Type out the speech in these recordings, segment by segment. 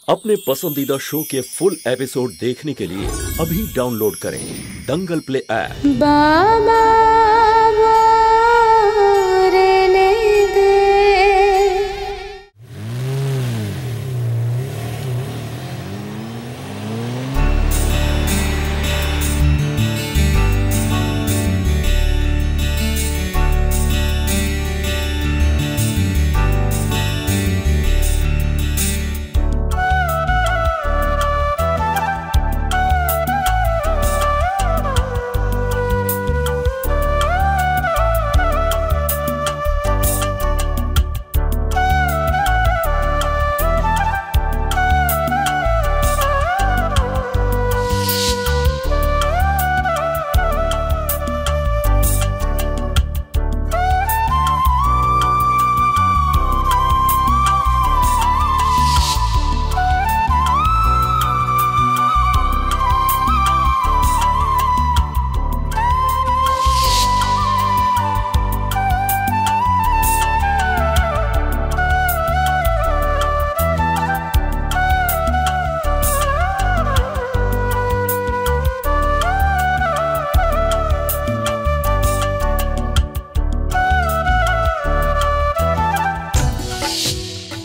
अपने पसंदीदा शो के फुल एपिसोड देखने के लिए अभी डाउनलोड करें दंगल प्ले ऐप। बाबा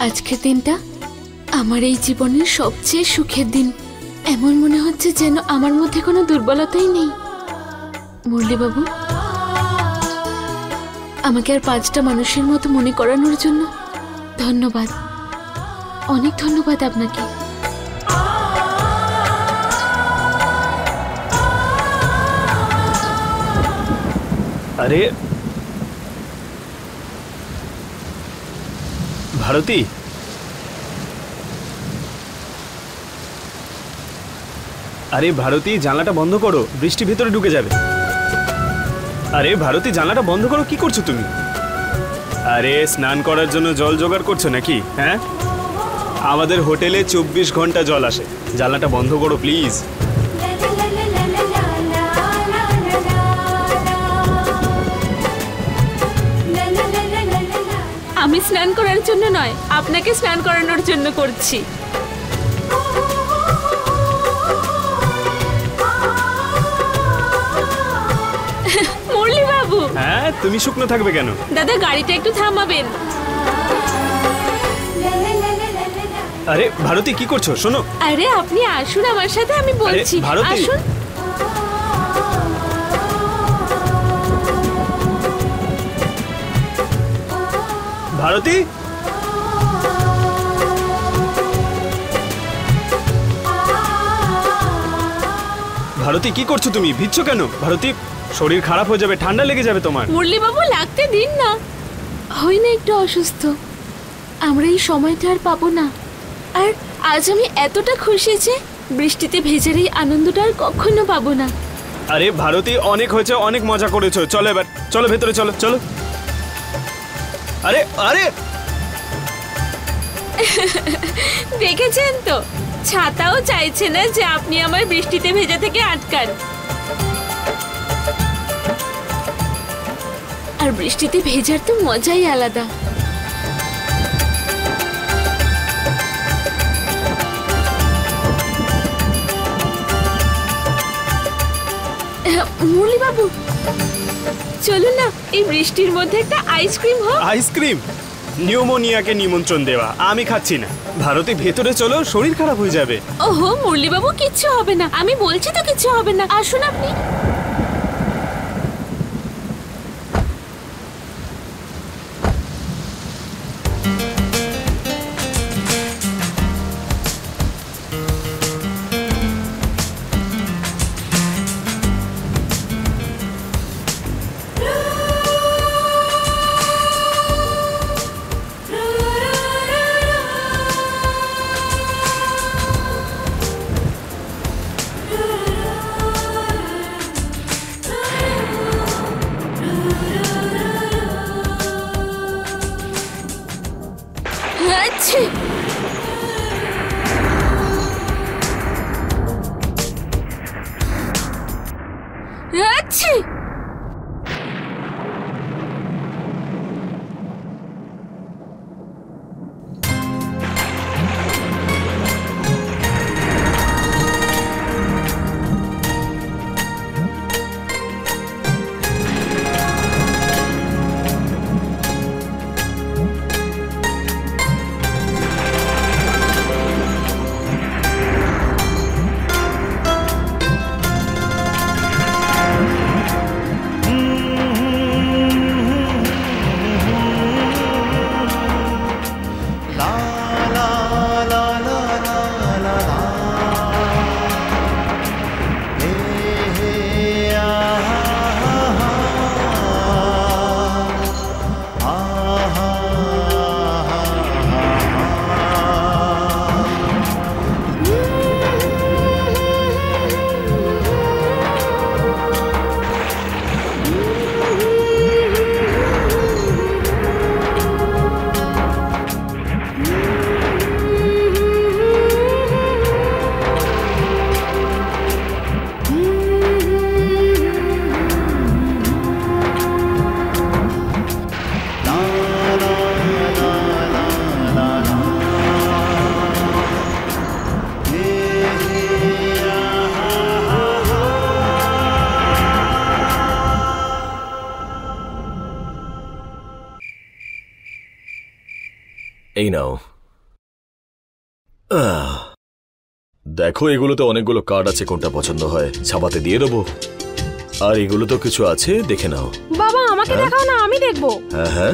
আজকের দিনটা আমার এই জীবনের সবচেয়ে সুখের দিন। এমন মনে হচ্ছে যেন আমার মধ্যে কোনো দুর্বলতাই নেই। মুরলীবাবু, আমাকে আর 5টা মানুষের মতো মনে করানোর জন্য ধন্যবাদ, অনেক ধন্যবাদ আপনাকে। আরে ভারতী, আরে ভারতী জানলাটা বন্ধ করো, বৃষ্টি ভেতরে ঢুকে যাবে। আরে ভারতী জানলাটা বন্ধ করো, কি করছো তুমি? আরে স্নান করার জন্য জল জোগাড় করছো নাকি? হ্যাঁ, আমাদের হোটেলে 24 ঘন্টা জল আসে, জানলাটা বন্ধ করো প্লিজ। আমি স্নান করার জন্য নয়, আপনাকে স্নান করানোর জন্য করছি। মুরলী বাবু। হ্যাঁ, তুমি শুকনো থাকবে কেন? দাদা গাড়িটা একটু থামাবেন। আরে ভারতী কি করছো? শোনো। আরে আপনি আসুন আমার সাথে, আমি বলছি। আসুন। ভারতী, ভারতী কি করছো তুমি? ভিজছো কেন? ভারতী শরীর খারাপ হয়ে যাবে, ঠান্ডা লেগে যাবে তোমার। মুরলী বাবু লাগতে দিন না, হই না একটু অসুস্থ, আমরা এই সময়টা আর পাবো না। আর আজ আমি এতটা খুশি যে বৃষ্টিতে ভেজার এই আনন্দটা আর কখনো পাবো না। আরে ভারতী অনেক হয়েছে, অনেক মজা করেছো, চলো এবার, চলো ভেতরে, চলো চলো। আরে আরে দেখেছেন তো, ছাতাও চাইছে না যে আপনি আমার বৃষ্টিতে ভেজা থেকে আটকান। আর বৃষ্টিতে ভেজার তো মজাই আলাদা। মুরলী বাবু চলুন না, এই বৃষ্টির মধ্যে একটা আইসক্রিম হোক। আইসক্রিম? নিউমোনিয়াকে নিমন্ত্রণ দেওয়া, আমি খাচ্ছি না। ভারতী ভেতরে চলো, শরীর খারাপ হয়ে যাবে। ওহো মুরলী বাবু, কিচ্ছু হবে না, আমি বলছি তো কিচ্ছু হবে না, আসুন আপনি। এই নাও। দেখো, এগুলোতে অনেকগুলো কার্ড আছে, কোনটা পছন্দ হয় ছাপাতে দিয়ে দেবো। আর এগুলো তো কিছু আছে, দেখে নাও। বাবা আমাকে দেখাও না, আমি দেখবো। হ্যাঁ হ্যাঁ,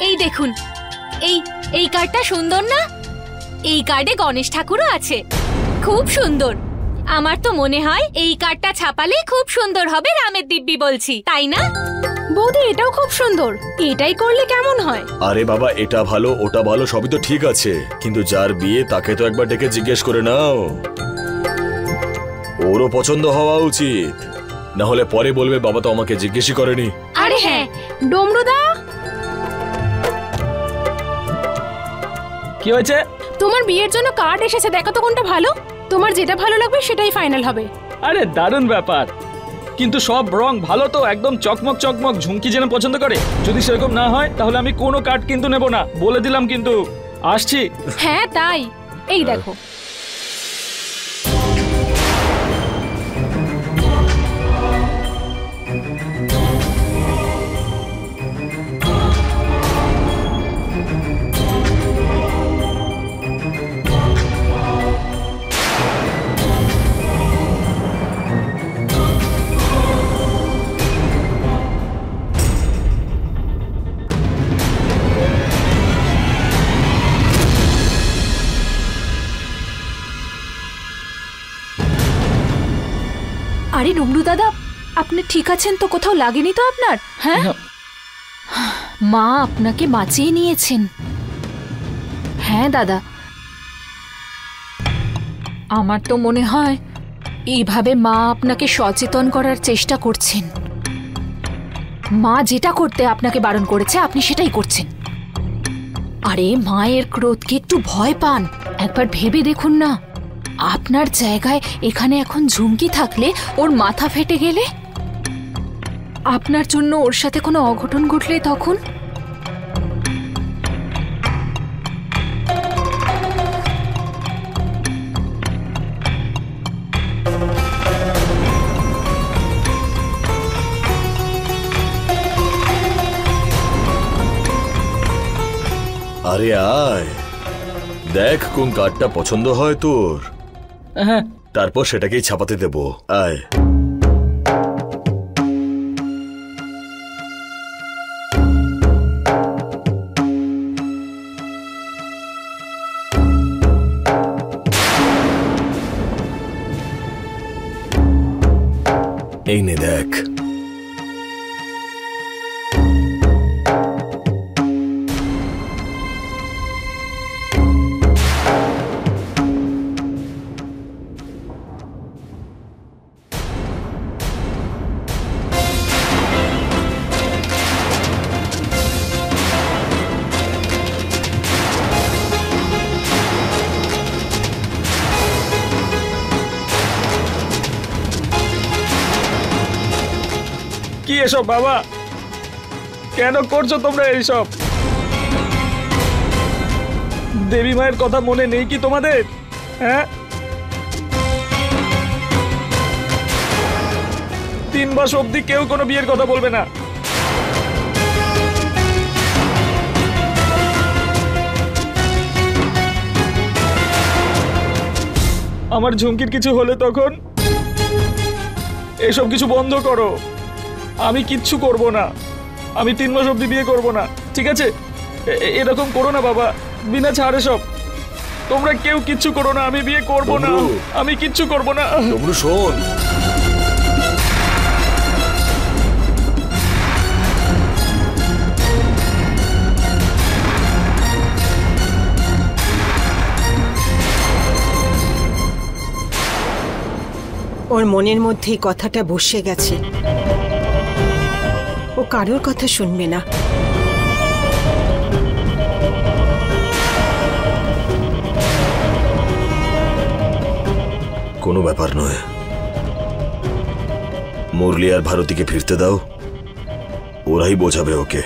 এই দেখুন, এই কার্ডটা সুন্দর না? এই কার্ডে গণেশ ঠাকুরও আছে, খুব সুন্দর। আমার তো মনে হয় এই কার্ডটা ছাপালে খুব সুন্দর হবে রামের দিব্যি বলছি, তাই না? বৌদি এটাও খুব সুন্দর, এটাই করলে কেমন হয়? আরে বাবা, এটা ভালো ওটা ভালো সবই তো ঠিক আছে, কিন্তু যার বিয়ে তাকে তো একবার ডেকে জিজ্ঞেস করে নাও। ওরও পছন্দ হওয়া উচিত, না হলে পরে বলবে বাবা তো আমাকে জিজ্ঞেসই করেনি। আরে হ্যাঁ, ডমরুদা কি হয়েছে? তোমার বিয়ের জন্য কার্ড এসেছে, দেখো তো কোনটা ভালো। তোমার যেটা ভালো লাগবে সেটাই ফাইনাল হবে। আরে দারুণ ব্যাপার, কিন্তু সব রং ভালো তো, একদম চকমক চকমক ঝুমকি যেন পছন্দ করে। যদি সেরকম না হয় তাহলে আমি কোনো কার্ড কিন্তু নেব না, বলে দিলাম কিন্তু। আসছি। হ্যাঁ তাই, এই দেখো। আরে ডমরু দাদা, আপনি ঠিক আছেন তো? কোথাও লাগেনি তো আপনার? হ্যাঁ, মা আপনাকে বাঁচিয়ে নিয়েছেন। হ্যাঁ দাদা, আমার তো মনে হয় এইভাবে মা আপনাকে সচেতন করার চেষ্টা করছেন। মা যেটা করতে আপনাকে বারণ করেছে আপনি সেটাই করছেন। আরে মায়ের ক্রোধকে একটু ভয় পান, একবার ভেবে দেখুন না। আপনার জায়গায় এখানে এখন ঝুমকি থাকলে ওর মাথা ফেটে গেলে, আপনার জন্য ওর সাথে কোনো অঘটন ঘটলে তখন? আরে আয়, দেখ কোন কার্ডটা পছন্দ হয় তোর, হ্যাঁ, তারপর সেটাকেই ছাপাতে দেব। আয়। এই নে দেখ। কি এসব বাবা, কেন করছো তোমরা এইসব? দেবী মায়ের কথা মনে নেই কি তোমাদের? হ্যাঁ, 3 মাস অবধি কেউ কোনো বিয়ের কথা বলবে না। আমার ঝুমকির কিছু হলে তখন এসব কিছু বন্ধ করো। আমি কিচ্ছু করব না, আমি 3 মাস অবধি বিয়ে করব না, ঠিক আছে? এরকম করো না বাবা, বিনা ছাড়ে সব। তোমরা কেউ কিচ্ছু করো না, আমি বিয়ে করব না, আমি কিচ্ছু করব না। ডমরু শোন, ওর মনের মধ্যে এই কথাটা বসে গেছে, ও কারোর কথা শুনবে না। কোনো ব্যাপার নয়, মুরলি আর ভারতীকে ফিরতে দাও, ওরাই বোঝাবে ওকে।